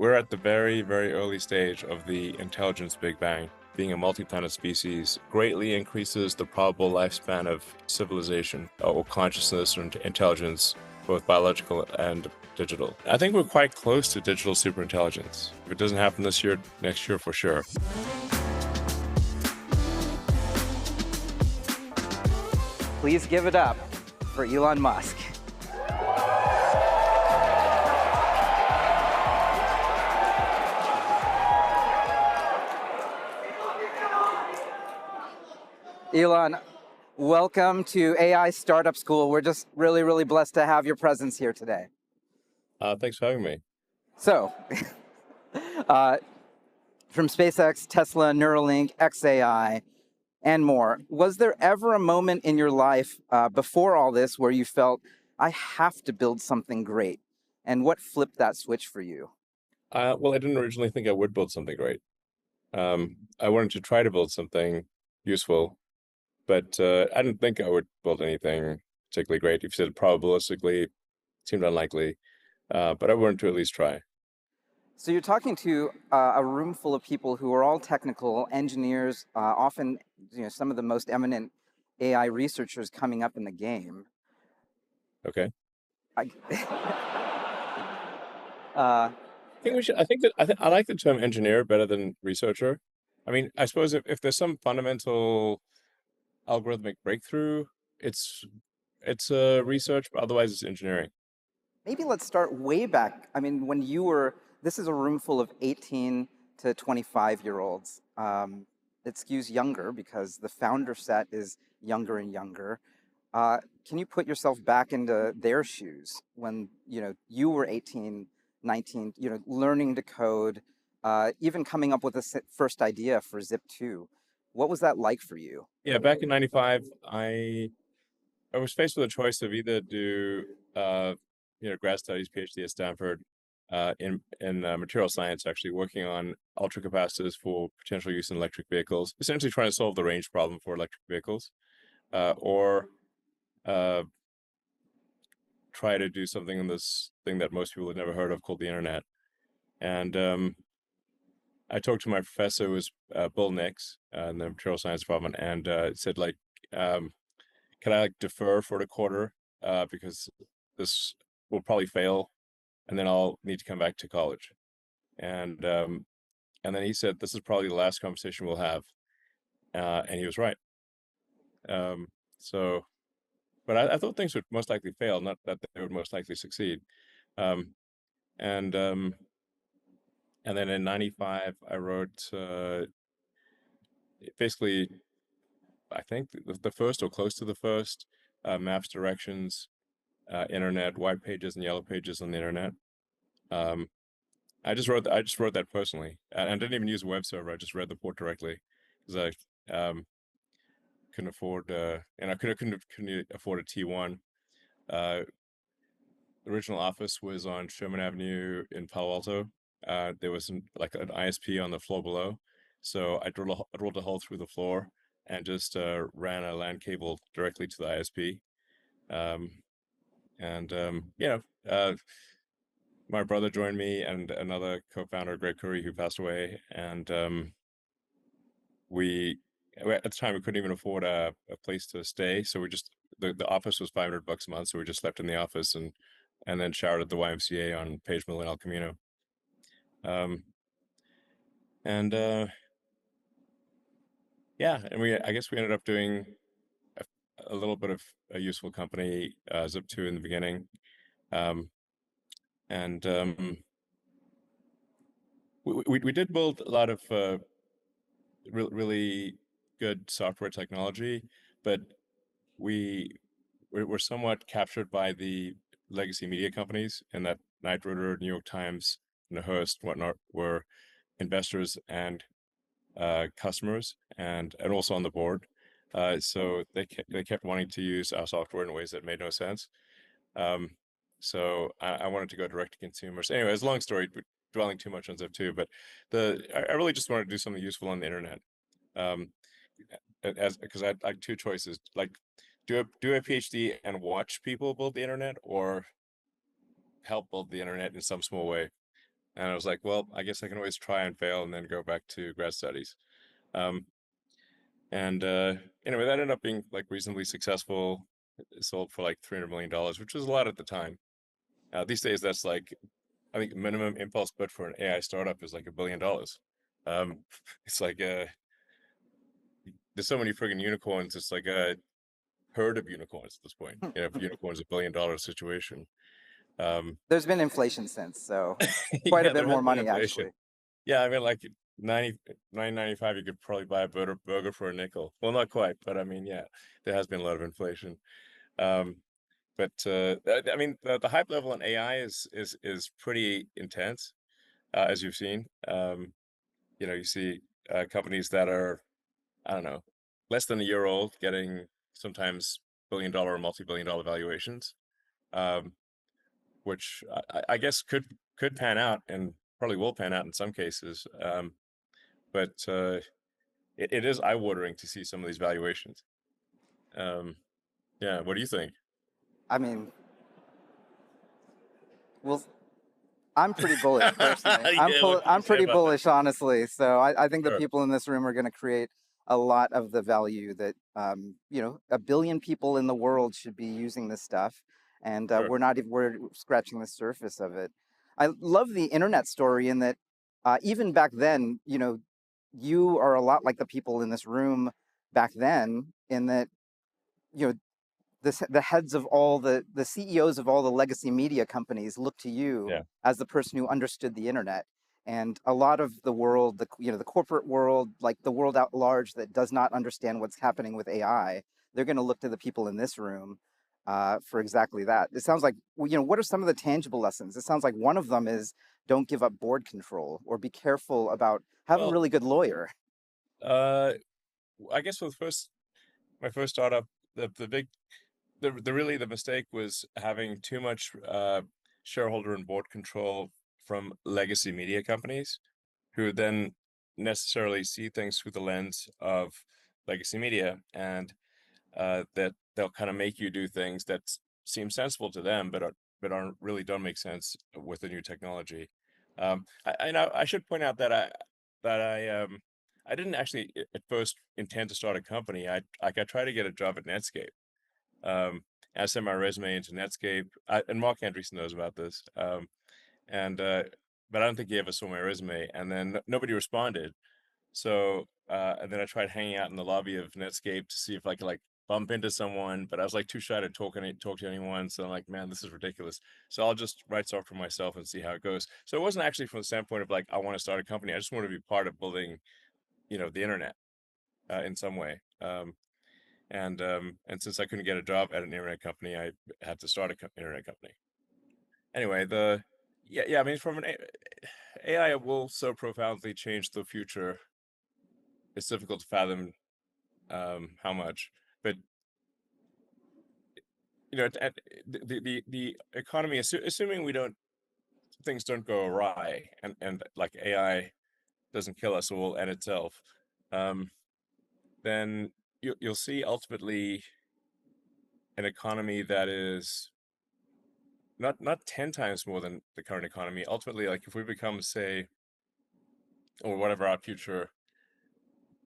We're at the very, very early stage of the intelligence Big Bang. Being a multi-planet species greatly increases the probable lifespan of civilization or consciousness or intelligence, both biological and digital. I think we're quite close to digital superintelligence. If it doesn't happen this year, next year for sure. Please give it up for Elon Musk. Elon, welcome to AI Startup School. We're just really blessed to have your presence here today. Thanks for having me. So, from SpaceX, Tesla, Neuralink, XAI, and more, was there ever a moment in your life before all this where you felt, I have to build something great? And what flipped that switch for you? Well, I didn't originally think I would build something great. I wanted to try to build something useful, but I didn't think I would build anything particularly great. If you said probabilistically, it seemed unlikely, but I wanted to at least try. So you're talking to a room full of people who are all technical engineers, often some of the most eminent AI researchers coming up in the game. Okay. I, I think we should. I like the term engineer better than researcher. I mean, I suppose if there's some fundamental algorithmic breakthrough, it's a research, but otherwise it's engineering. Maybe let's start way back. I mean, when you were, this is a room full of 18 to 25-year-olds. It skews younger because the founder set is younger and younger. Can you put yourself back into their shoes when you were 18, 19, learning to code, even coming up with a first idea for Zip2? What was that like for you? Yeah, back in '95, I was faced with a choice of either do grad studies, PhD at Stanford, in material science, actually working on ultracapacitors for potential use in electric vehicles, essentially trying to solve the range problem for electric vehicles, or try to do something in this thing that most people had never heard of called the internet. And I talked to my professor, who was Bill Nix, in the material science department, and said, like, can I defer for the quarter because this will probably fail, and then I'll need to come back to college. And then he said, this is probably the last conversation we'll have, and he was right. So, but I thought things would most likely fail, not that they would most likely succeed. Um, and then in '95, I wrote basically, I think the first or close to the first maps, directions, internet, white pages and yellow pages on the internet. I just wrote that personally, and I didn't even use a web server. I just read the port directly because I couldn't afford, and I couldn't afford a T1. The original office was on Sherman Avenue in Palo Alto. There was like an ISP on the floor below, so I drilled a hole through the floor and just ran a LAN cable directly to the ISP. My brother joined me and another co-founder, Greg Curry, who passed away, and we at the time we couldn't even afford a place to stay, so we just the office was $500 a month, so we just slept in the office and then showered at the YMCA on Page Mill in El Camino. Yeah, and I guess we ended up doing a little bit of a useful company, Zip2 in the beginning, and we did build a lot of really good software technology, but we're somewhat captured by the legacy media companies, and that Knight Ridder, New York Times, and the Hearst, whatnot, were investors and customers, and also on the board. So they kept wanting to use our software in ways that made no sense. So I wanted to go direct to consumers. Anyway, it's a long story, dwelling too much on Zip2, but I really just wanted to do something useful on the internet. Because I had like two choices, like do a PhD and watch people build the internet, or help build the internet in some small way. And I was like, well, I guess I can always try and fail and then go back to grad studies. Um, and anyway, that ended up being like reasonably successful. It sold for like $300 million, which was a lot at the time. These days, that's like, I think minimum impulse bid for an AI startup is like $1 billion. Um, it's like there's so many friggin' unicorns. It's like a herd of unicorns at this point. You know, if unicorn's $1 billion situation. Um, There's been inflation since, so quite a yeah, bit there has more been money inflation. actually. Yeah, I mean, like 9.95, you could probably buy a burger for a nickel. Well, not quite, but I mean, yeah, there has been a lot of inflation. Um, but I mean, the hype level on AI is pretty intense, as you've seen. You know, you see companies that are, I don't know, less than a year old getting sometimes billion-dollar or multi-billion-dollar valuations, um, which I guess could pan out and probably will pan out in some cases. But it is eye-watering to see some of these valuations. Um, yeah, what do you think? I mean, we'll I'm pretty bullish personally. Yeah, what can you I'm say pretty about that? bullish, honestly. So I think the Sure, people in this room are going to create a lot of the value that you know, a billion people in the world should be using this stuff, and sure. we're not even we're scratching the surface of it. I love the internet story in that even back then, you know, you are a lot like the people in this room back then, in that you know the heads of all the CEOs of all the legacy media companies look to you Yeah. as the person who understood the internet. And a lot of the world, the you know the corporate world, like the world at large that does not understand what's happening with AI, they're going to look to the people in this room for exactly that. It sounds like you know what are some of the tangible lessons? It sounds like one of them is don't give up board control or be careful about have a Well, really good lawyer. uh, I guess with my first startup, the big the really the mistake was having too much shareholder and board control from legacy media companies who then necessarily see things through the lens of legacy media, and that they'll kind of make you do things that seem sensible to them, but aren't really don't make sense with the new technology. I know I should point out that I didn't actually at first intend to start a company. I tried to get a job at Netscape. I sent my resume into Netscape, and Mark Andreessen knows about this. And but I don't think he ever saw my resume, and then nobody responded. So and then I tried hanging out in the lobby of Netscape to see if I could like bump into someone, but I was like too shy to talk to anyone. So I'm like, man, this is ridiculous. So I'll just write software myself and see how it goes. So it wasn't actually from the standpoint of like I want to start a company. I just want to be part of building, you know, the internet in some way. And since I couldn't get a job at an internet company, I had to start a internet company. Anyway, yeah, I mean, from an AI will so profoundly change the future. It's difficult to fathom how much, but you know, the economy, assuming we don't things don't go awry, and like AI doesn't kill us or will end itself, um, then you'll see ultimately an economy that is not 10 times more than the current economy. Ultimately, like if we become, say, or whatever our future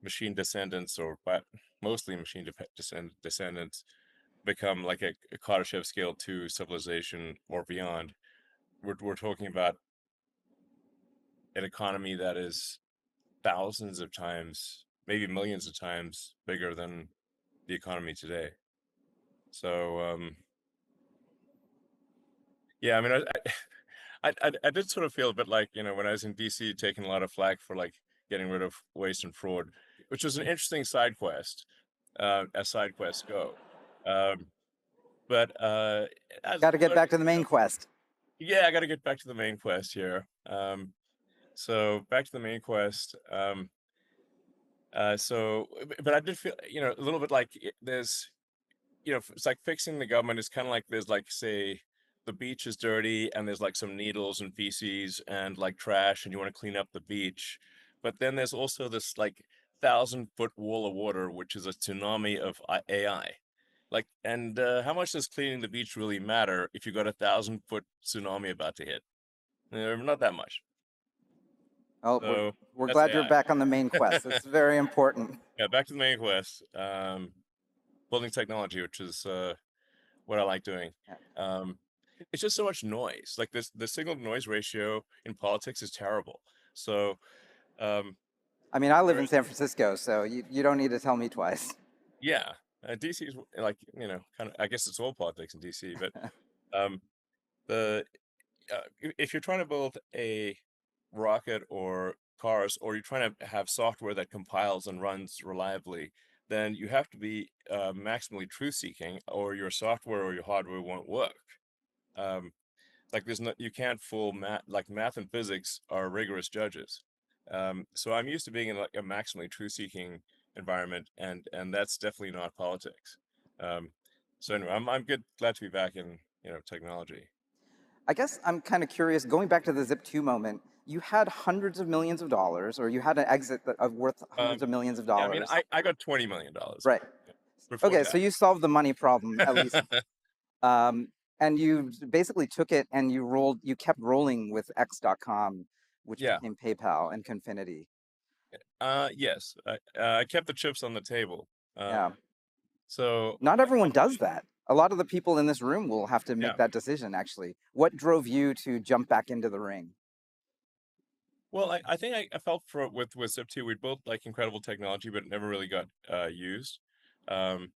machine descendants, or but mostly machine descendants become like a Kardashev scale 2 civilization or beyond, we're talking about an economy that is thousands of times, maybe millions of times bigger than the economy today. So yeah, I mean, I did sort of feel a bit like, you know, when I was in DC taking a lot of flack for like getting rid of waste and fraud, which was an interesting side quest, as side quests go. Um, but as Got to get learning, back to the you main know, quest. yeah, I got to get back to the main quest here. So back to the main quest. But I did feel, you know, a little bit like there's, you know, it's like fixing the government is kind of like there's like, say, the beach is dirty and there's like some needles and feces and like trash and you want to clean up the beach. But then there's also this like 1,000-foot wall of water, which is a tsunami of AI. Like, and how much does cleaning the beach really matter if you got a 1,000-foot tsunami about to hit? Not that much. Oh, So we're that's glad you're AI. back on the main quest. It's very important. Yeah, back to the main quest. Building technology, which is what I like doing. Yeah. Um, it's just so much noise. Like this, the signal to noise ratio in politics is terrible. So um, I mean, I live there, in San Francisco, so you don't need to tell me twice. yeah, DC is like kind of. I guess it's all politics in DC, but um, the if you're trying to build a rocket or cars, or you're trying to have software that compiles and runs reliably, then you have to be maximally truth-seeking, or your software or your hardware won't work. Um, like there's no, you can't fool math. Like math and physics are rigorous judges. So I'm used to being in like a maximally truth-seeking environment, and that's definitely not politics. Um, so anyway, I'm glad to be back in technology. I guess I'm kind of curious, going back to the Zip2 moment, you had hundreds of millions of dollars, or you had an exit of worth hundreds Um, of millions of yeah, I mean, dollars. I got $20 million Right. before Okay, so tax. you solved the money problem, at least. Um, and you basically took it and you kept rolling with X.com, which Yeah. became PayPal and Confinity. Yes. I kept the chips on the table. Yeah. So Not everyone does that. A lot of the people in this room will have to yeah. make that decision, actually. What drove you to jump back into the ring? Well, I think I felt for with Zip2, we built like incredible technology, but it never really got used. Um,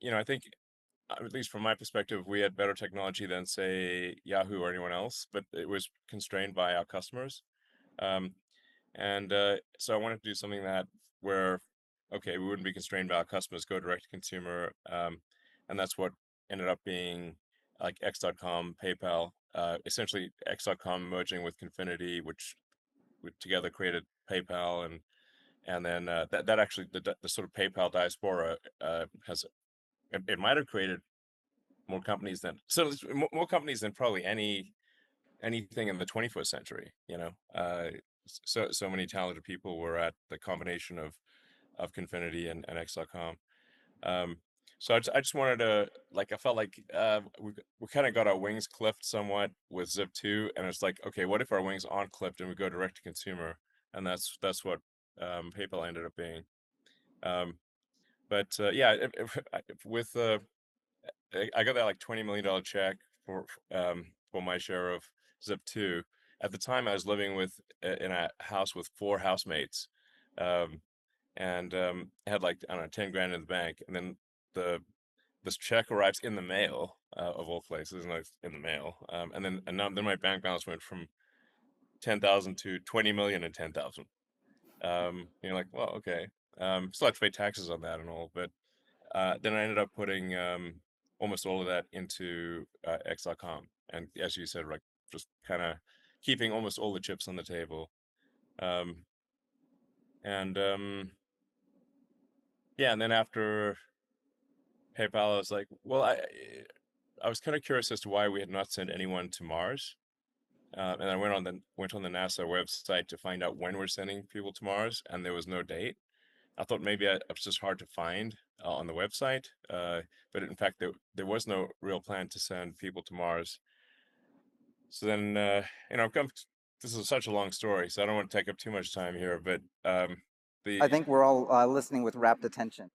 I think at least from my perspective, we had better technology than say Yahoo or anyone else, but it was constrained by our customers. Um, And so I wanted to do something that where, okay, we wouldn't be constrained by our customers, go direct to consumer. And that's what ended up being like X.com, PayPal, essentially X.com merging with Confinity, which together created PayPal. And then that actually, the sort of PayPal diaspora has, it might have created more companies than, so there's more companies than probably anything in the 21st century, so many talented people were at the combination of Confinity and X.com. um so I just wanted to, like, I felt like we kind of got our wings clipped somewhat with Zip 2, and it's like, okay, what if our wings aren't clipped and we go direct to consumer? And that's what PayPal ended up being. But yeah, with I got that like $20 million check for my share of Zip 2. At the time, I was living in a house with four housemates, um, and had like, I don't know, 10 grand in the bank. And then the this check arrives in the mail, of all places, and it's in the mail. And then my bank balance went from 10,000 to 20 million and 10,000. You're like, well, okay. Still have to pay taxes on that and all, but then I ended up putting almost all of that into X.com, and as you said, like, just kind of keeping almost all the chips on the table. Um, and Yeah, and then after PayPal, I was like, well, I was kind of curious as to why we had not sent anyone to Mars. And I went on the NASA website to find out when we're sending people to Mars, and there was no date. I thought maybe it was just hard to find on the website, but in fact, there was no real plan to send people to Mars. So then, I've come. This is such a long story, so I don't want to take up too much time here. But I the think we're all listening with rapt attention.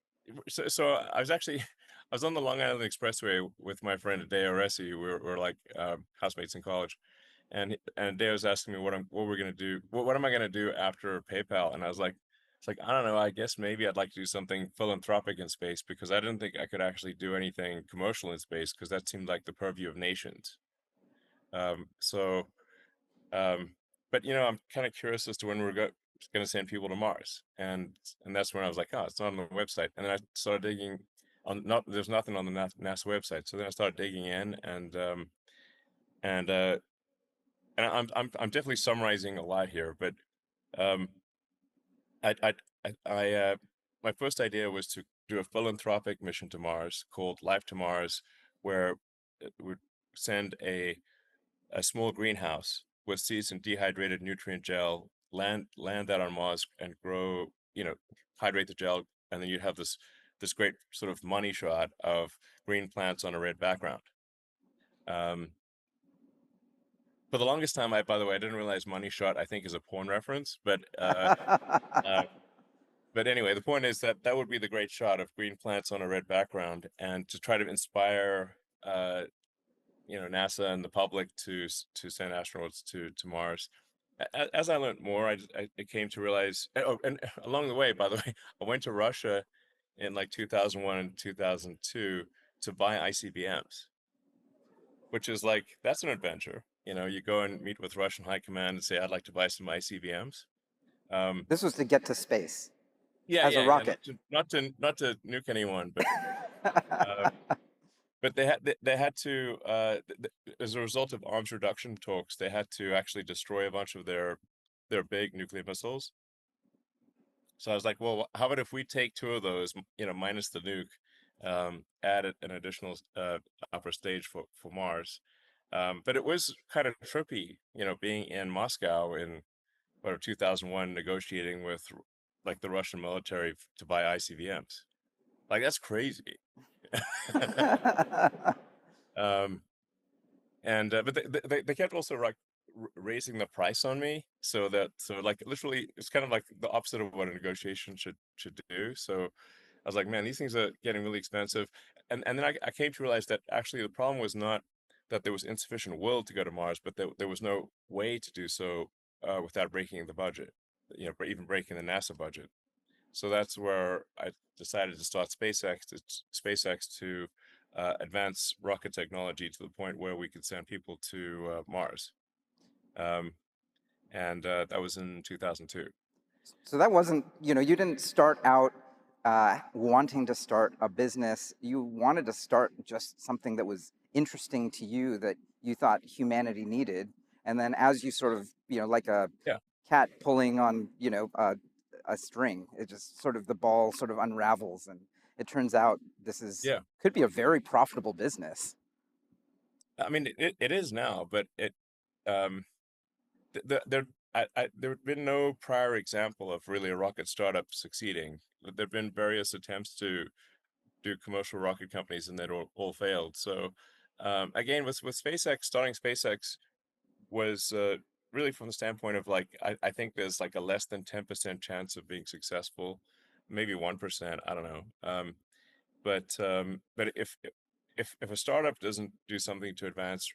so I was actually I was on the Long Island Expressway with my friend Deo Resi. We were like housemates in college, and Dale was asking me what we're gonna do. What am I gonna do after PayPal? And I was like, it's like, I don't know. I guess maybe I'd like to do something philanthropic in space, because I didn't think I could actually do anything commercial in space, because that seemed like the purview of nations. So, um, but I'm kind of curious as to when we're gonna send people to Mars, and that's when I was like, oh, it's not on the website. And then I started digging on, not there's nothing on the NASA website. So then I started digging in, and uh, and I'm definitely summarizing a lot here, but um, I my first idea was to do a philanthropic mission to Mars called Life to Mars, where it would send a small greenhouse with seeds and dehydrated nutrient gel, land that on Mars and grow, hydrate the gel, and then you'd have this great sort of money shot of green plants on a red background. Um, for the longest time, by the way, I didn't realize money shot, I think, is a porn reference, uh, but anyway, the point is that that would be the great shot of green plants on a red background, and to try to inspire, NASA and the public to send astronauts to Mars. As I learned more, I came to realize. Oh, and along the way, by the way, I went to Russia in like 2001 and 2002 to buy ICBMs, which is like, that's an adventure. You go and meet with Russian high command and say, I'd like to buy some ICBMs. Um, This was to get to space yeah, as a yeah, yeah. rocket. Not to nuke anyone, uh, but they had to, as a result of arms reduction talks, they had to actually destroy a bunch of their big nuclear missiles. So I was like, well, how about if we take two of those, minus the nuke, add an additional upper stage for Mars. But it was kind of trippy, being in Moscow in 2001, negotiating with like the Russian military to buy ICBMs. Like, that's crazy. um, and but they kept also like raising the price on me, so like literally it's kind of like the opposite of what a negotiation should do. So I was like, man, these things are getting really expensive. And then I came to realize that actually the problem was not that there was insufficient will to go to Mars, but there was no way to do so without breaking the budget, even breaking the NASA budget. So that's where I decided to start SpaceX to advance rocket technology to the point where we could send people to Mars. Um, and that was in 2002. So that wasn't, you didn't start out wanting to start a business. You wanted to start just something that was interesting to you that you thought humanity needed. And then as you sort of, like a Yeah, cat pulling on, a string, it just sort of the ball sort of unravels, and it turns out this is yeah. could be a very profitable business. I mean, it is now, but um, there there've been no prior example of really a rocket startup succeeding. There've been various attempts to do commercial rocket companies, and they all failed. So again, with SpaceX, starting SpaceX was really from the standpoint of like, I think there's like a less than 10% chance of being successful, maybe 1%. I don't know. But if a startup doesn't do something to advance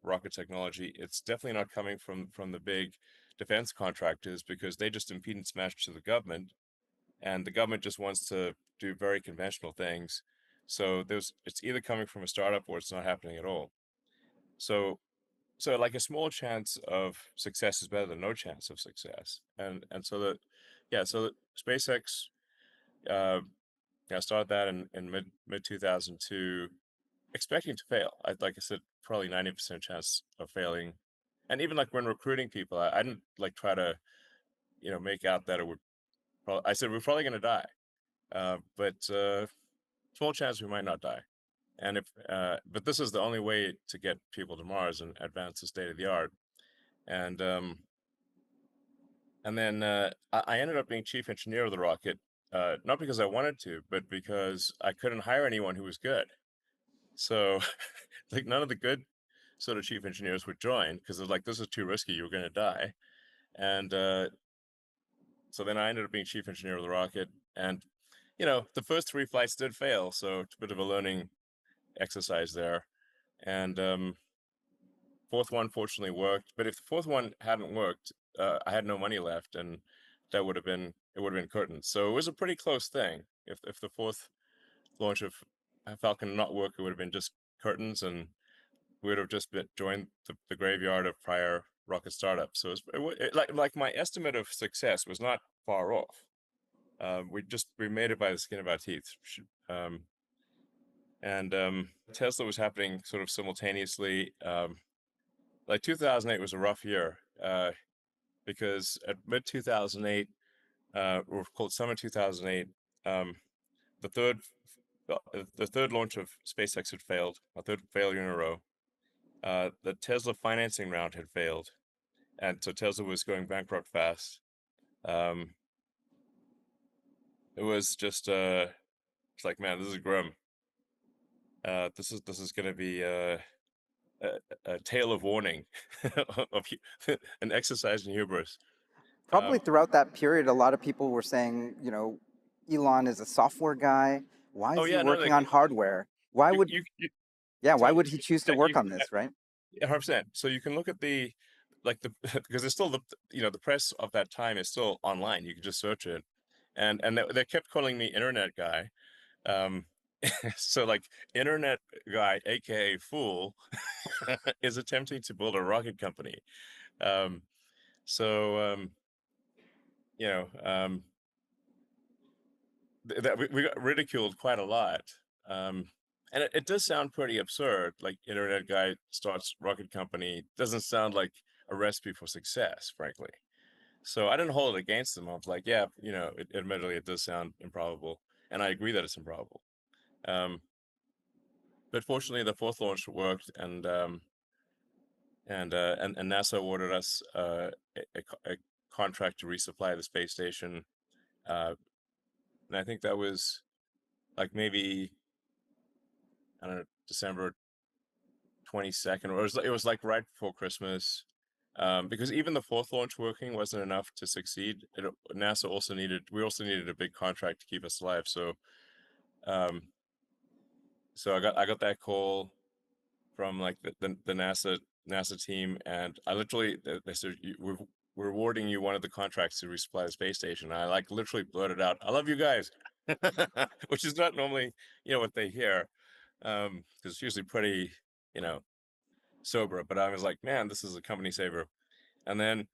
rocket technology, it's definitely not coming from the big defense contractors, because they just impedance match to the government, and the government just wants to do very conventional things. So it's either coming from a startup or it's not happening at all. So like a small chance of success is better than no chance of success. And so that yeah, so that SpaceX, uh, I started that in mid 2002, expecting to fail. Like I said, probably 90% chance of failing. And even like when recruiting people, I didn't like try to make out that it would. I said we're probably going to die, but small chance we might not die. And but this is the only way to get people to Mars and advance the state of the art. And then I ended up being chief engineer of the rocket, not because I wanted to, but because I couldn't hire anyone who was good. So like none of the good sort of chief engineers would join, because it's like, this is too risky, you're going to die. And so then I ended up being chief engineer of the rocket. And the first three flights did fail, so it's a bit of a learning exercise there. And fourth one fortunately worked. But if the fourth one hadn't worked, I had no money left, and it would have been curtains. So it was a pretty close thing. If the fourth launch of Falcon not work, it would have been just curtains, and we would have just joined the graveyard of prior rocket startups. So like my estimate of success was not far off. We made it by the skin of our teeth. Um, and Tesla was happening sort of simultaneously. Like 2008 was a rough year, because at mid 2008, or called summer 2008, um, the third the third launch of SpaceX had failed, a third failure in a row. The Tesla financing round had failed, and so Tesla was going bankrupt fast. Um, it was just it's like, man, this is grim. This is going to be a tale of warning of an exercise in hubris. Probably Um, throughout that period, a lot of people were saying, Elon is a software guy. Why oh is he yeah, no, working like on hardware? Why would, you yeah, why so would he choose to work you on this, right? 100%. So you can look at the like the because there's still the press of that time is still online. You can just search it, and they kept calling me internet guy. Um, so like internet guy, aka fool, is attempting to build a rocket company. Um, so you know, that we got ridiculed quite a lot. Um, and it does sound pretty absurd. Like internet guy starts rocket company doesn't sound like a recipe for success, frankly. So I didn't hold it against them. I was like, yeah, admittedly, it does sound improbable, and I agree that it's improbable. Um, but fortunately, the fourth launch worked, and NASA awarded us a contract to resupply the space station. Uh, and I think that was like maybe I don't know December 22nd, or it was like right before Christmas. Because even the fourth launch working wasn't enough to succeed. NASA also needed a big contract to keep us alive. Um, so I got that call from like the NASA team, and I literally they said we're awarding you one of the contracts to resupply the space station. And I like literally blurted out, "I love you guys," which is not normally what they hear, because it's usually pretty you know sober. But I was like, man, this is a company saver. And then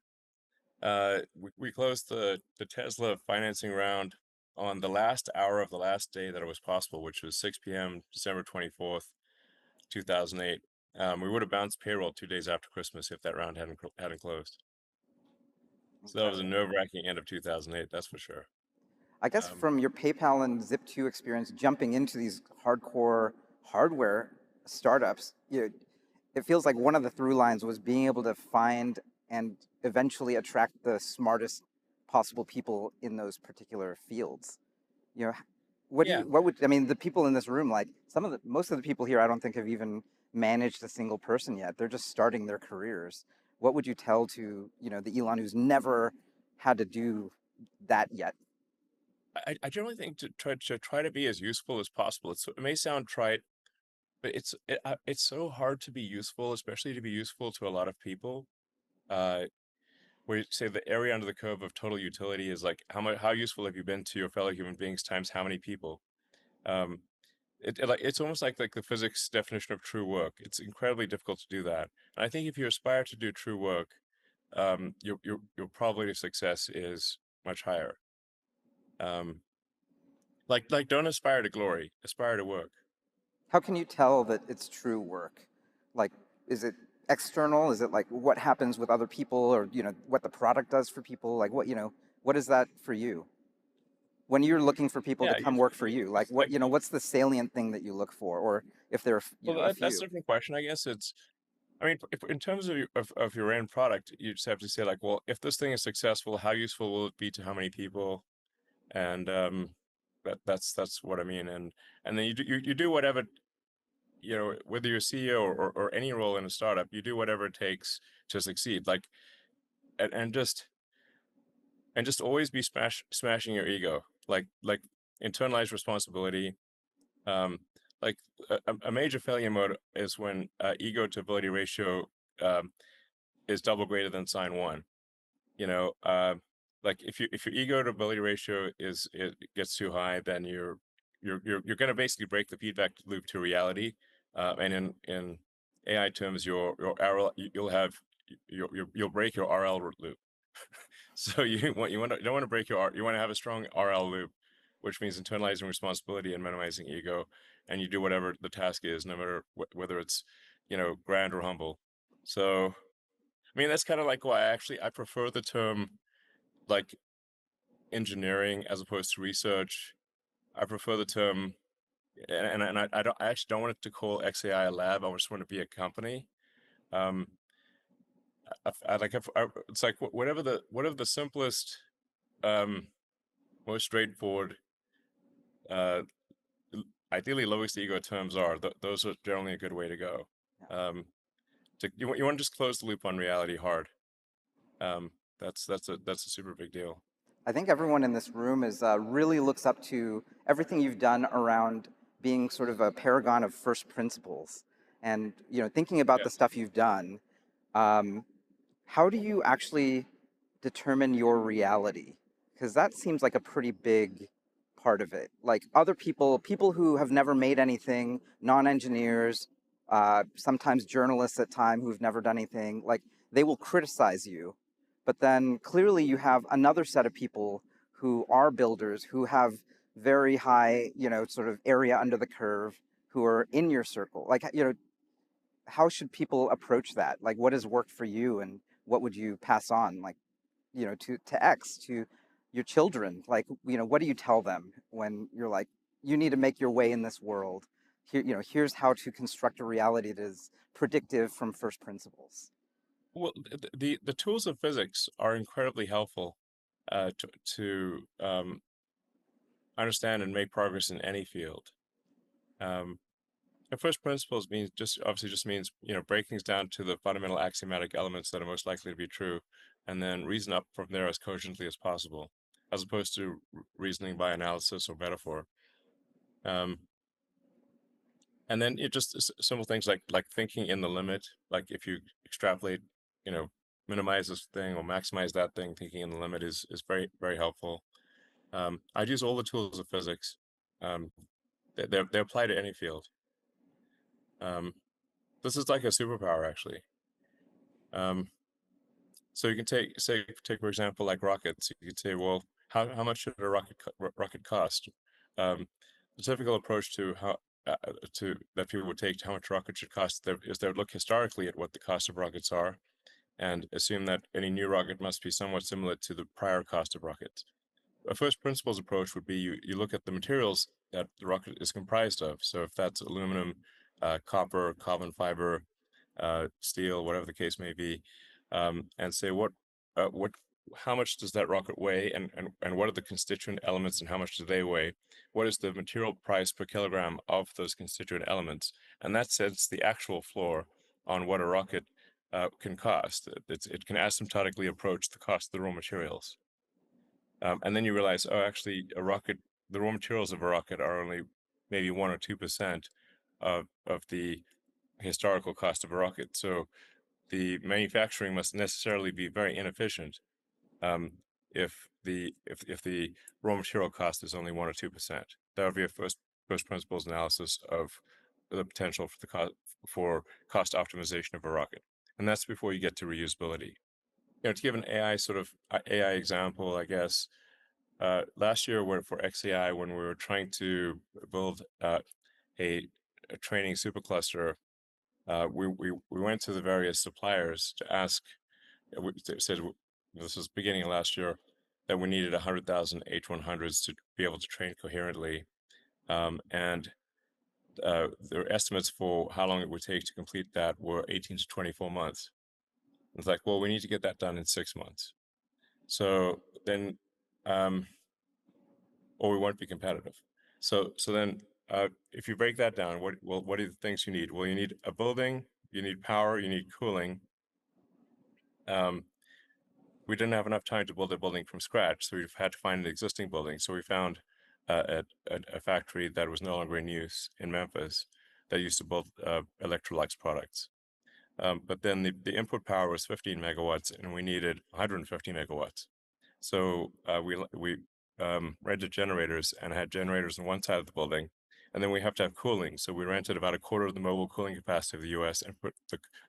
we closed the Tesla financing round on the last hour of the last day that it was possible, which was 6 p.m. December 24th, 2008. We would have bounced payroll 2 days after Christmas if that round hadn't closed. So that was a Okay. nerve-wracking end of 2008, that's for sure. I guess Um, from your PayPal and Zip2 experience, jumping into these hardcore hardware startups, it feels like one of the through lines was being able to find and eventually attract the smartest possible people in those particular fields. You know, yeah, what would, I mean, the people in this room, like most of the people here, I don't think have even managed a single person yet. They're just starting their careers. What would you tell to, the Elon who's never had to do that yet? I generally think to try to be as useful as possible. It may sound trite, but it's so hard to be useful, especially to be useful to a lot of people. Uh, where you say the area under the curve of total utility is like how useful have you been to your fellow human beings times how many people. Um, it's almost like the physics definition of true work. It's incredibly difficult to do that. And I think if you aspire to do true work, your probability of success is much higher. Um, like don't aspire to glory, aspire to work. How can you tell that it's true work? Like, is it external? Is it like what happens with other people, or what the product does for people? Like what is that for you? When you're looking for people to Yeah, come work for you, like like what's the salient thing that you look for? Or if there are, well a that's a few. different question, I guess. I mean, if, in terms of, of your end product, you just have to say like, well, if this thing is successful, how useful will it be to how many people? And that's what I mean. And then you do whatever whether you're CEO or any role in a startup, you do whatever it takes to succeed. Like and just always be smashing your ego. Like internalize responsibility. Um, like a major failure mode is when ego to ability ratio um, is double greater than sine one. You know, like if your ego to ability ratio it gets too high, then you're going to basically break the feedback loop to reality. And in AI terms, your RL you'll break your RL loop. So you don't want to break you want to have a strong RL loop, which means internalizing responsibility and minimizing ego, and you do whatever the task is, no matter whether it's grand or humble. So I mean, that's kind of like why I prefer the term like engineering as opposed to research. I prefer the term, I actually don't want it to call XAI a lab. I just want it to be a company. Um, it's like whatever the simplest, um, most straightforward, uh, ideally lowest ego terms are. Those are generally a good way to go. Yeah. Um, You want to just close the loop on reality hard. Um, that's a super big deal. I think everyone in this room is really looks up to everything you've done around being sort of a paragon of first principles, and thinking about the Yes. stuff you've done. Um, how do you actually determine your reality? Because that seems like a pretty big part of it. Like other people, people who have never made anything, non-engineers, sometimes journalists at time who've never done anything, like they will criticize you. But then clearly you have another set of people who are builders, who have very high, sort of area under the curve, who are in your circle. Like, how should people approach that? Like, what has worked for you, and what would you pass on, like, to X, to your children? Like, what do you tell them when you're like, you need to make your way in this world? Here, here's how to construct a reality that is predictive from first principles. Well, the tools of physics are incredibly helpful to understand and make progress in any field. Um, and first principles means just obviously just means break things down to the fundamental axiomatic elements that are most likely to be true, and then reason up from there as cogently as possible, as opposed to reasoning by analysis or metaphor. Um, and then it just simple things like thinking in the limit. Like if you extrapolate, you know, minimize this thing or maximize that thing, thinking in the limit is very helpful. I'd use all the tools of physics. Um, they apply to any field. Um, this is like a superpower, actually. Um, so you can take for example like rockets. You could say, well, how much should a rocket cost? Um, the typical approach to how to that people would take to how much rocket should cost is they would look historically at what the cost of rockets are and assume that any new rocket must be somewhat similar to the prior cost of rockets. A first principles approach would be you look at the materials that the rocket is comprised of. So if that's aluminum, copper, carbon fiber, steel, whatever the case may be, and say what how much does that rocket weigh, and what are the constituent elements, and how much do they weigh? What is the material price per kilogram of those constituent elements? And that sets the actual floor on what a rocket can cost. It can asymptotically approach the cost of the raw materials. And then you realize, oh, actually, the raw materials of a rocket are only maybe 1 or 2% of the historical cost of a rocket. So the manufacturing must necessarily be very inefficient um, if the raw material cost is only 1 or 2%. That would be a first principles analysis of the potential for the cost optimization of a rocket, and that's before you get to reusability. To give an AI sort of AI example, I guess last year for XAI, when we were trying to build a, a training supercluster, we went to the various suppliers to ask. They said this was beginning of last year that we needed 100,000 H100s to be able to train coherently, and their estimates for how long it would take to complete that were 18 to 24 months. It's like, well, we need to get that done in 6 months. So then, um, or we won't be competitive. So then, if you break that down, what are the things you need? Well, you need a building, you need power, you need cooling. Um, we didn't have enough time to build a building from scratch, so we've had to find an existing building. So we found a factory that was no longer in use in Memphis that used to build Electrolux products. But then the input power was 15 megawatts, and we needed 150 megawatts. So we rented generators and had generators on one side of the building, and then we have to have cooling. So we rented about a quarter of the mobile cooling capacity of the U.S. and put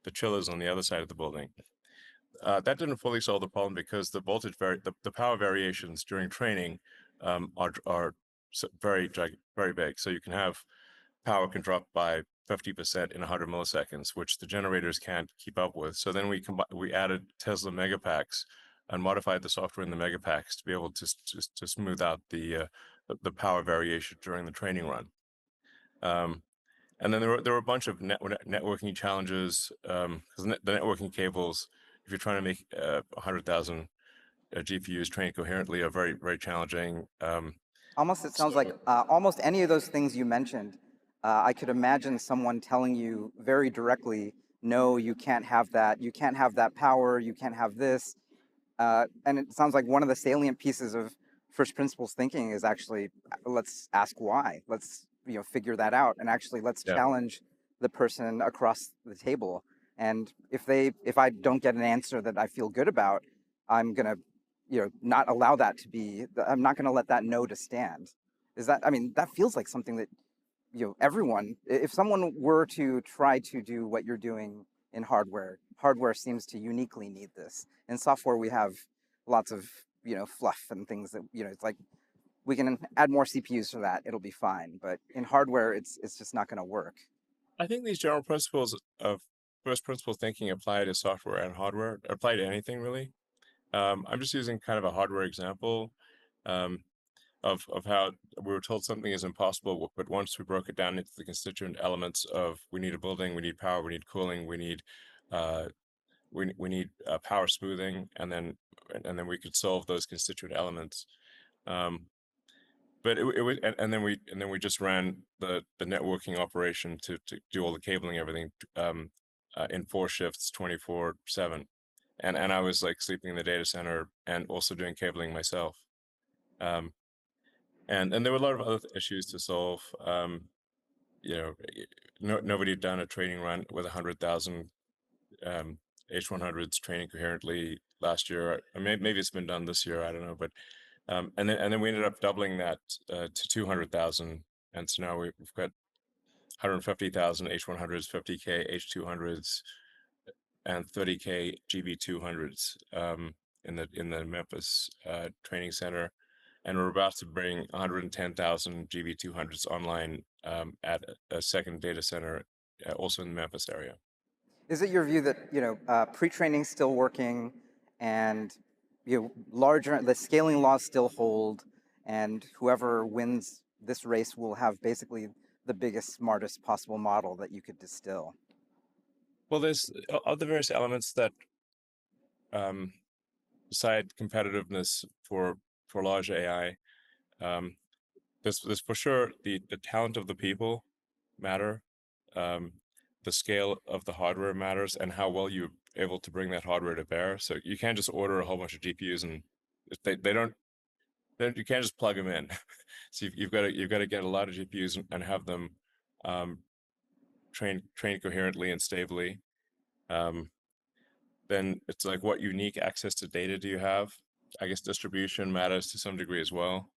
the chillers on the other side of the building. That didn't fully solve the problem because the power variations during training are very big. So you can have power can drop by 50% in 100 milliseconds, which the generators can't keep up with. So then we added Tesla Megapacks and modified the software in the Megapacks to be able to smooth out the power variation during the training run. And then there were a bunch of networking challenges because the networking cables, if you're trying to make 100,000 GPUs train coherently, are very challenging. Almost, it So sounds like almost any of those things you mentioned, I could imagine someone telling you very directly, no, you can't have that, you can't have that power, you can't have this. And it sounds like one of the salient pieces of first principles thinking is actually, let's ask why. Let's, figure that out, and actually let's Yeah. challenge the person across the table. And if I don't get an answer that I feel good about, I'm gonna, not allow that to be. I'm not gonna let that no to stand. Is that? I mean, that feels like something that, everyone. If someone were to try to do what you're doing in hardware seems to uniquely need this. In software, we have lots of, fluff and things that, it's like we can add more CPUs for that, it'll be fine. But in hardware, it's just not going to work. I think these general principles of first principle thinking apply to software and hardware, apply to anything really. I'm just using kind of a hardware example um, of how we were told something is impossible, but once we broke it down into the constituent elements of we need a building, we need power, we need cooling, we need uh, we need power smoothing, and then we could solve those constituent elements. Um, but it was and then we just ran the networking operation to do all the cabling, everything in 4 shifts, 24/7, and I was like sleeping in the data center and also doing cabling myself. Um, and there were a lot of other issues to solve. You know, nobody had done a training run with 100,000 H100s training coherently last year. I mean, maybe it's been done this year. I don't know, but and then we ended up doubling that to 200,000, and so now we've got 150,000 H100s, 50K H200s, and 30K GB200s in the Memphis training center, and we're about to bring 110,000 GB200s online at a second data center, also in the Memphis area. Is it your view that, pre-training still working, and, larger the scaling laws still hold, and whoever wins this race will have basically the biggest, smartest possible model that you could distill? Well, there's other various elements that um, beside competitiveness for large AI. Um, there's for sure the talent of the people matter. Um, the scale of the hardware matters, and how well you're able to bring that hardware to bear. So you can't just order a whole bunch of GPUs and if they don't, then you can't just plug them in. So you've got to get a lot of GPUs and have them um, trained coherently and stably. Um, then it's like, what unique access to data do you have? I guess distribution matters to some degree as well.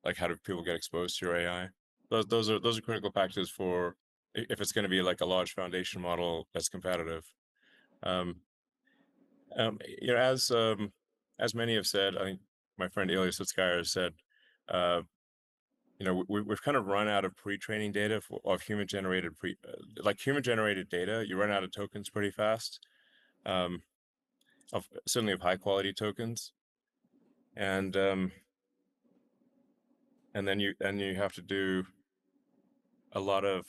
Like, how do people get exposed to your AI? Those are critical factors for if it's going to be like a large foundation model that's competitive. Um, you know, as many have said, I think my friend Elias Sutskeyer has said, uh, we've kind of run out of pre-training data of human-generated like human-generated data. You run out of tokens pretty fast. Um, of certainly of high quality tokens, and then you have to do a lot of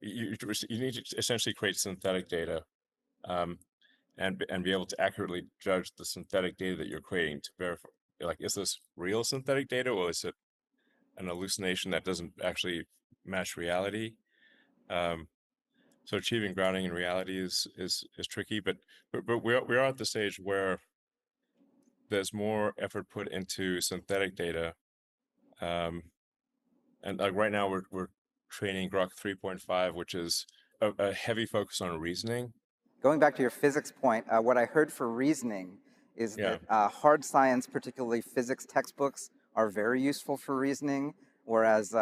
you need to essentially create synthetic data, um, and be able to accurately judge the synthetic data that you're creating to verify, like, is this real synthetic data, or is it an hallucination that doesn't actually match reality? Um, so achieving grounding in reality is tricky, but we are at the stage where there's more effort put into synthetic data. Um, and like right now we're training Grok 3.5, which is a heavy focus on reasoning. Going back to your physics point, what I heard for reasoning is Yeah. that hard science, particularly physics textbooks, are very useful for reasoning, whereas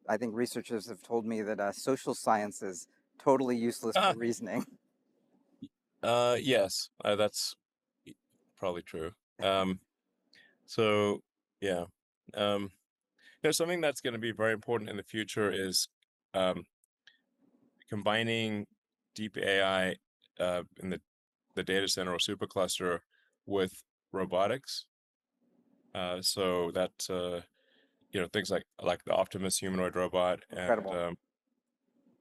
I think researchers have told me that social science is totally useless for Ah, reasoning. yes, that's probably true. Um, so yeah, there's something that's going to be very important in the future is um, combining deep AI in the data center or supercluster with robotics. So that things like the Optimus humanoid robot, and Incredible.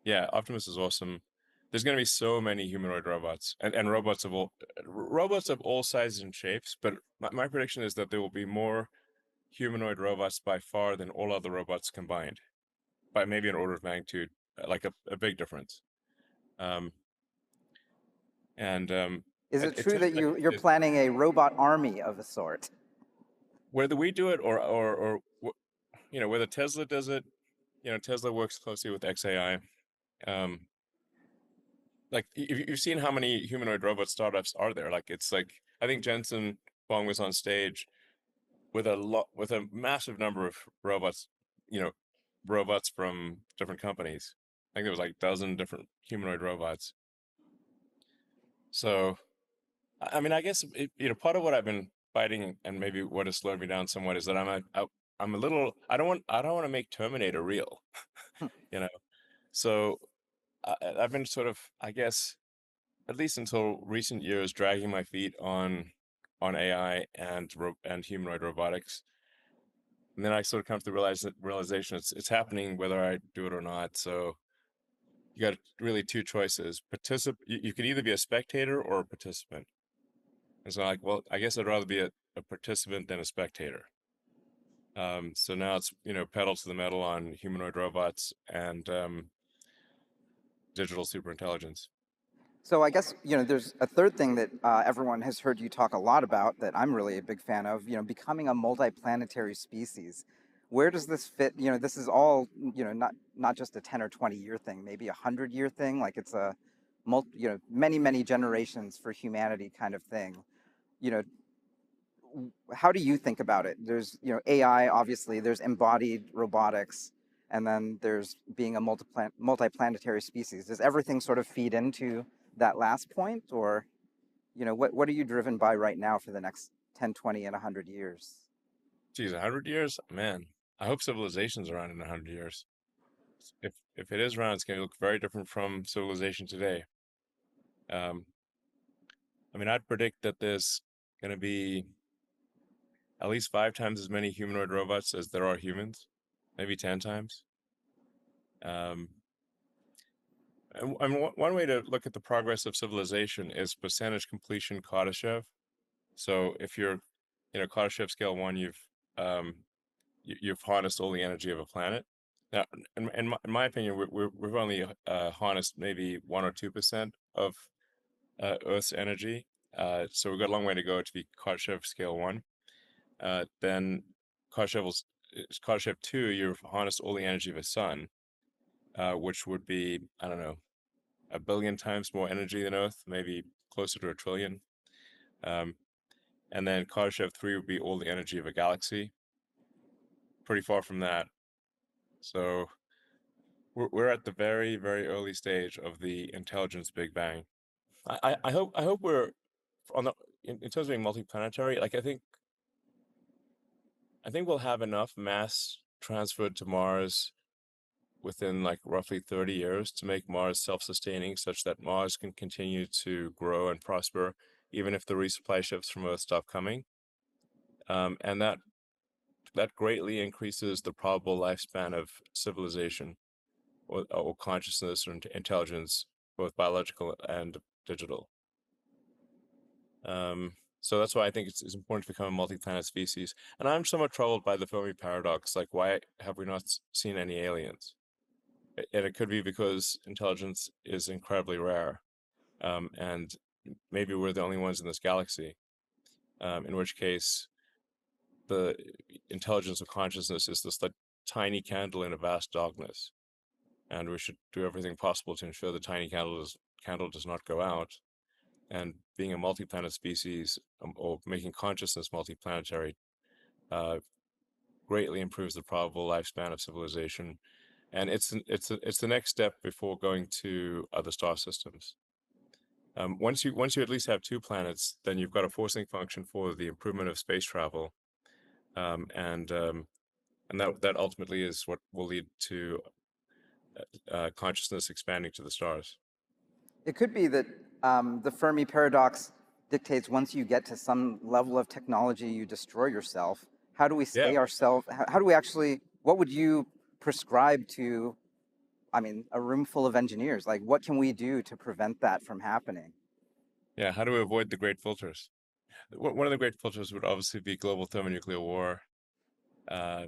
yeah, Optimus is awesome. There's going to be so many humanoid robots and robots of all sizes and shapes. But my prediction is that there will be more humanoid robots by far than all other robots combined, by maybe an order of magnitude, like a big difference. Um, And Is it it true turns that out you're planning a robot army of a sort? whether we do it or whether Tesla does it, Tesla works closely with XAI. Um, like you've seen how many humanoid robot startups are there. Like it's like I think Jensen Huang was on stage with a massive number of robots, you know, robots from different companies. I think there was like a dozen different humanoid robots. So I mean, I guess part of what I've been fighting and maybe what has slowed me down somewhat is that I'm a little I don't want to make Terminator real, you know. So I've been sort of, I guess, at least until recent years, dragging my feet on AI and humanoid robotics. And then I sort of come to the realization it's happening whether I do it or not. So you got really two choices. You could either be a spectator or a participant. And so like, well, I guess I'd rather be a participant than a spectator. So now it's, pedal to the metal on humanoid robots and digital superintelligence. So I guess, there's a third thing that everyone has heard you talk a lot about that I'm really a big fan of, becoming a multiplanetary species. Where does this fit? This is all, not just a 10 or 20-year thing, maybe a 100-year thing. Like it's a many, many generations for humanity kind of thing. You know, how do you think about it? There's, AI, obviously, there's embodied robotics, and then there's being a multiplanetary species. Does everything sort of feed into that last point? Or, what are you driven by right now for the next 10, 20, and 100 years? Geez, 100 years, man. I hope civilization's around in 100 years. If it is around, it's going to look very different from civilization today. Um, I mean, I'd predict that there's going to be at least 5 times as many humanoid robots as there are humans, maybe 10 times. Um, and one way to look at the progress of civilization is percentage completion Kardashev. So if you're, Kardashev scale one, um, you've harnessed all the energy of a planet. Now, in my opinion, we've only harnessed maybe 1 or 2% of Earth's energy. So we've got a long way to go to be Kardashev scale one. Then Kardashev, Kardashev two, you've harnessed all the energy of a sun, which would be, I don't know, 1 billion times more energy than Earth, maybe closer to 1 trillion. Um, and then Kardashev 3 would be all the energy of a galaxy. Pretty far from that. So we're at the very, very early stage of the intelligence Big Bang. I hope we're on in terms of being multiplanetary. Like I think we'll have enough mass transferred to Mars within like roughly 30 years to make Mars self-sustaining, such that Mars can continue to grow and prosper even if the resupply ships from Earth stop coming. And that greatly increases the probable lifespan of civilization or consciousness or intelligence, both biological and digital. So that's why I think it's important to become a multi-planet species. And I'm somewhat troubled by the Fermi paradox. Like, why have we not seen any aliens? And it could be because intelligence is incredibly rare, and maybe we're the only ones in this galaxy. In which case, the intelligence of consciousness is this like tiny candle in a vast darkness, and we should do everything possible to ensure the tiny candle does not go out. And being a multi-planet species, or making consciousness multiplanetary, uh, greatly improves the probable lifespan of civilization. And it's the next step before going to other star systems. Once you at least have 2 planets, then you've got a forcing function for the improvement of space travel, and that ultimately is what will lead to consciousness expanding to the stars. It could be that the Fermi paradox dictates once you get to some level of technology, you destroy yourself. How do we Yeah, stay ourselves? How do we actually, what would you prescribe to, I mean, a room full of engineers? Like, what can we do to prevent that from happening? yeah. How do we avoid the great filters? One of the great filters would obviously be global thermonuclear war. Uh,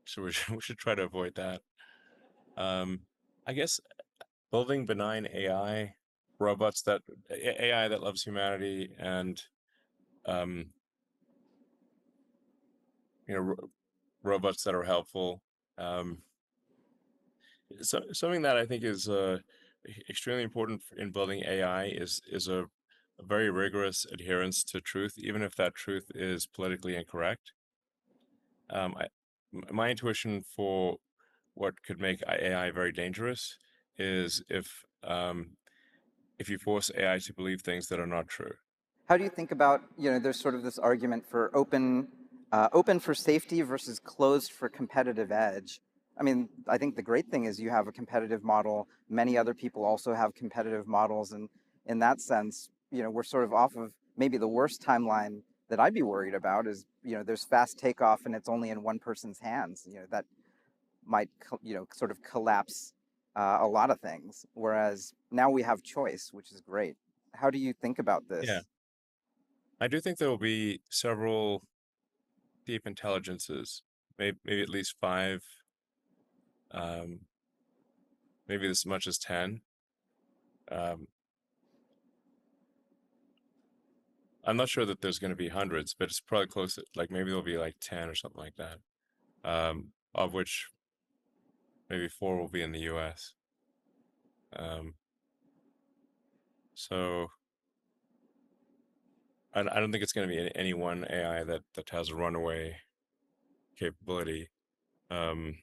so we should try to avoid that. Um, I guess building benign AI. robots that AI that loves humanity, and um, you know, robots that are helpful. Um, something that I think is extremely important in building AI is a very rigorous adherence to truth, even if that truth is politically incorrect. My intuition for what could make AI very dangerous is if you force AI to believe things that are not true. How do you think about, there's sort of this argument for open for safety versus closed for competitive edge. I mean, I think the great thing is you have a competitive model. Many other people also have competitive models, and in that sense, we're sort of off of maybe the worst timeline that I'd be worried about is, there's fast takeoff and it's only in one person's hands. That might, sort of collapse a lot of things. Whereas now we have choice, which is great. How do you think about Yeah, this? I do think there will be several deep intelligences, maybe at least five, um, maybe as much as 10. Um, I'm not sure that there's going to be hundreds, but it's probably close to, like, maybe there'll be like 10 or something like that, of which maybe four will be in the US. Um, so I don't think it's going to be any one AI that has a runaway capability. Um,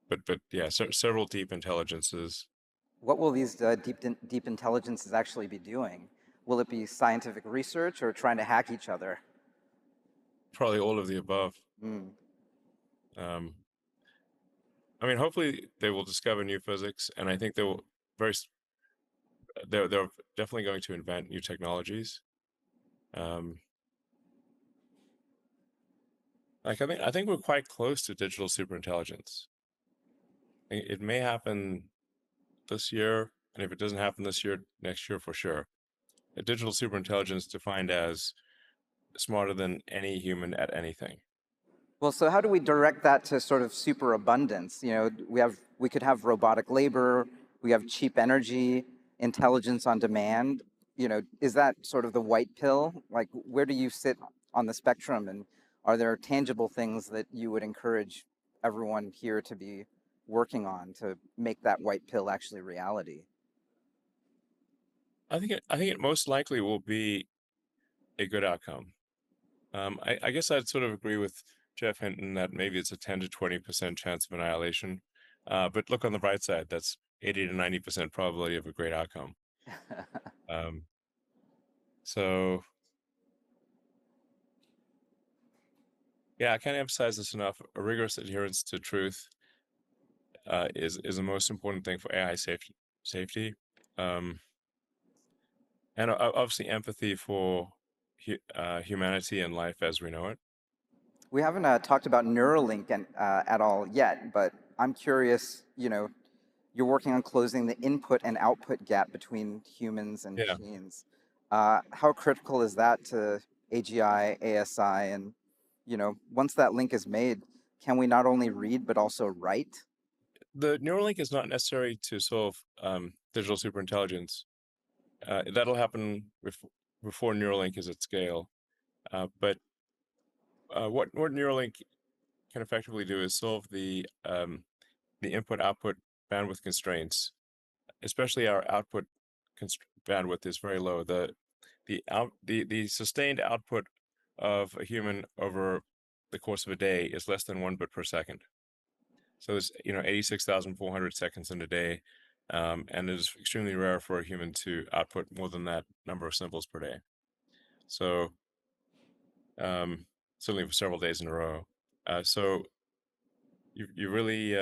but yeah, several deep intelligences, What will these deep intelligences actually be doing? Will it be scientific research or trying to hack each other? probably all of the above. Mm. Um, I mean, hopefully they will discover new physics, and I think they will very they're definitely going to invent new technologies. Um, like I think we're quite close to digital superintelligence. It may happen this year, and if it doesn't happen this year, next year for sure. A digital superintelligence defined as smarter than any human at anything. Well, so how do we direct that to sort of superabundance? We could have robotic labor, we have cheap energy, intelligence on demand. Is that sort of the white pill? Like, where do you sit on the spectrum? And are there tangible things that you would encourage everyone here to be working on to make that white pill actually reality? I think it most likely will be a good outcome. I guess I'd sort of agree with Jeff Hinton that maybe it's a 10 to 20% chance of annihilation. But look on the bright side, that's 80 to 90% probability of a great outcome. Um, so yeah, I can't emphasize this enough. A rigorous adherence to truth is the most important thing for AI safety. Um, and obviously empathy for humanity and life as we know it. We haven't talked about Neuralink at all yet, but I'm curious, you're working on closing the input and output gap between humans and Yeah. machines. How critical is that to AGI, ASI, and once that link is made, can we not only read but also write? The Neuralink is not necessary to solve digital superintelligence. That'll happen before Neuralink is at scale. But what Neuralink can effectively do is solve the input-output bandwidth constraints. Especially our output bandwidth is very low. The sustained output of a human over the course of a day is less than 1 bit per second. So there's 86,400 seconds in a day, and it is extremely rare for a human to output more than that number of symbols per day. So um, certainly for several days in a row. So you really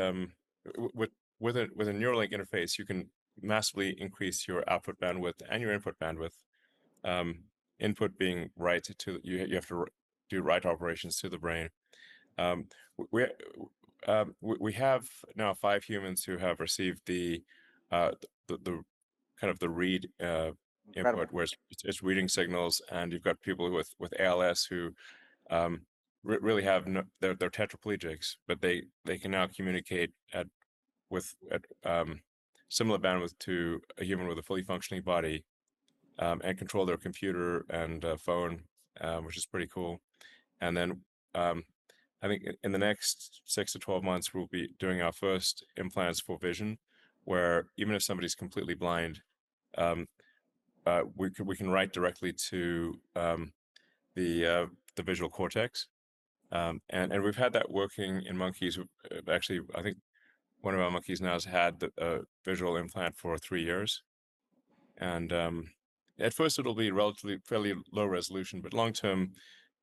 with a Neuralink interface, you can massively increase your output bandwidth and your input bandwidth. Input being write to you have to do write operations to the brain. Um, we we have now 5 humans who have received uh, the kind of the read input, Incredible. where it's reading signals, and you've got people with ALS who um, really have they're tetraplegics, but they can now communicate at similar bandwidth to a human with a fully functioning body, and control their computer and phone, which is pretty cool. And then I think in the next 6 to 12 months, we'll be doing our first implants for vision, where even if somebody's completely blind, um, we can write directly to the visual cortex, and we've had that working in monkeys. Actually, I think one of our monkeys now has had the visual implant for 3 years, and at first it'll be relatively fairly low resolution, but long term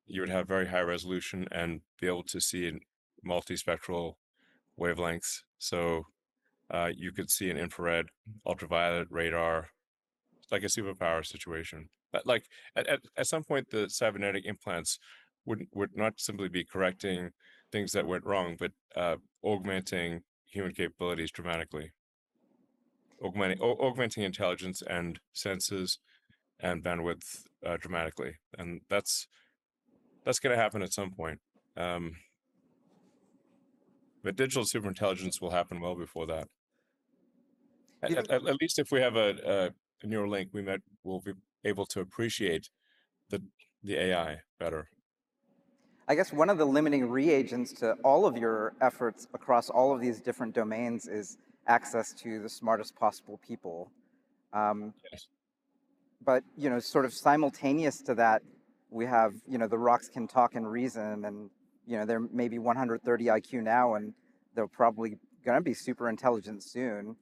you would have very high resolution and be able to see in multispectral wavelengths. So you could see an infrared, ultraviolet, radar. It's like a superpower situation. But like at some point, the cybernetic implants would not simply be correcting things that went wrong, but augmenting human capabilities dramatically, augmenting intelligence and senses and bandwidth dramatically, and that's going to happen at some point. But digital superintelligence will happen well before that. You know, At least if we have a Neuralink, we'll be able to appreciate the AI better. I guess one of the limiting reagents to all of your efforts across all of these different domains is access to the smartest possible people. Yes. But sort of simultaneous to that, we have the rocks can talk and reason, and they're maybe 130 IQ now, and they're probably going to be super intelligent soon.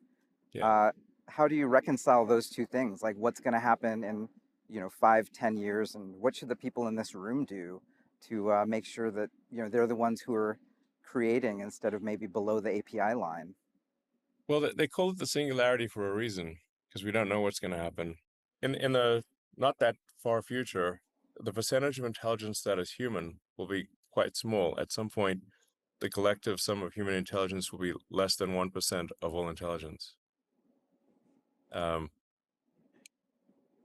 Yeah. How do you reconcile those two things? Like, what's going to happen in 5-10 years, and what should the people in this room do to make sure that they're the ones who are creating instead of maybe below the API line? Well, they call it the singularity for a reason, because we don't know what's going to happen. In the not that far future, the percentage of intelligence that is human will be quite small. At some point, the collective sum of human intelligence will be less than 1% of all intelligence. And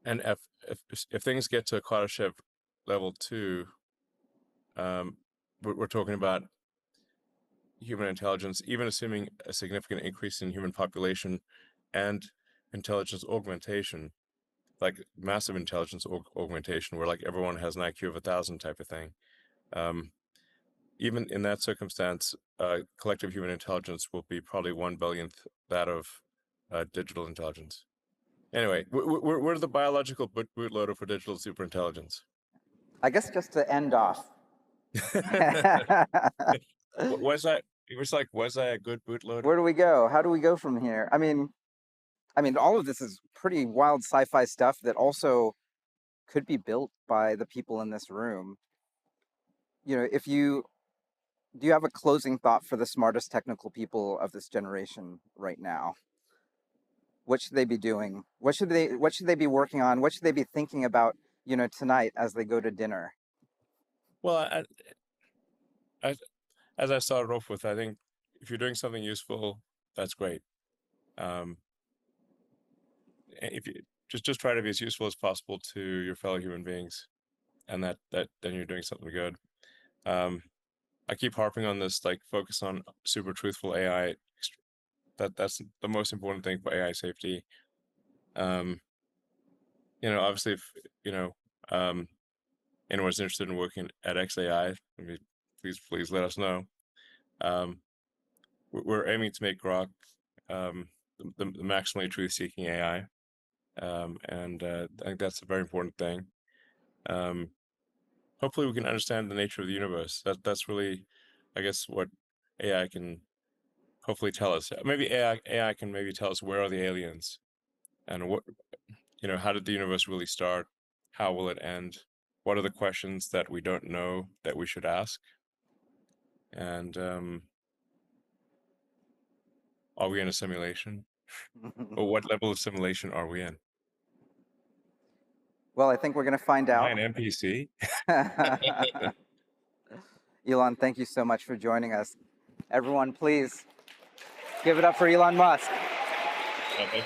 if things get to Kardashev level 2, we're talking about human intelligence, even assuming a significant increase in human population and intelligence augmentation, like massive intelligence augmentation, where like everyone has an IQ of 1,000 type of thing. Even in that circumstance, collective human intelligence will be probably 1/100000th that of digital intelligence. Anyway, we're the biological bootloader for digital superintelligence. I guess just to end off. Was I? It was like, was I a good bootloader? Where do we go? How do we go from here? I mean, all of this is pretty wild sci-fi stuff that also could be built by the people in this room. If you do you have a closing thought for the smartest technical people of this generation right now? What should they be doing? What should they be working on? What should they be thinking about, tonight as they go to dinner? Well, as I started off with, I think if you're doing something useful, that's great. If you just try to be as useful as possible to your fellow human beings, and that then you're doing something good. I keep harping on this, like, focus on super truthful AI. That's the most important thing for AI safety. Obviously, if anyone's interested in working at XAI, please let us know. We're aiming to make Grok the maximally truth-seeking AI, and I think that's a very important thing. Hopefully, we can understand the nature of the universe. That's really, I guess, what AI can hopefully tell us. Maybe AI can maybe tell us where are the aliens, and how did the universe really start? How will it end? What are the questions that we don't know that we should ask? And are we in a simulation? Or what level of simulation are we in? Well, I think we're going to find Am out. I an NPC? Elon, thank you so much for joining us. Everyone, please give it up for Elon Musk. Thanks,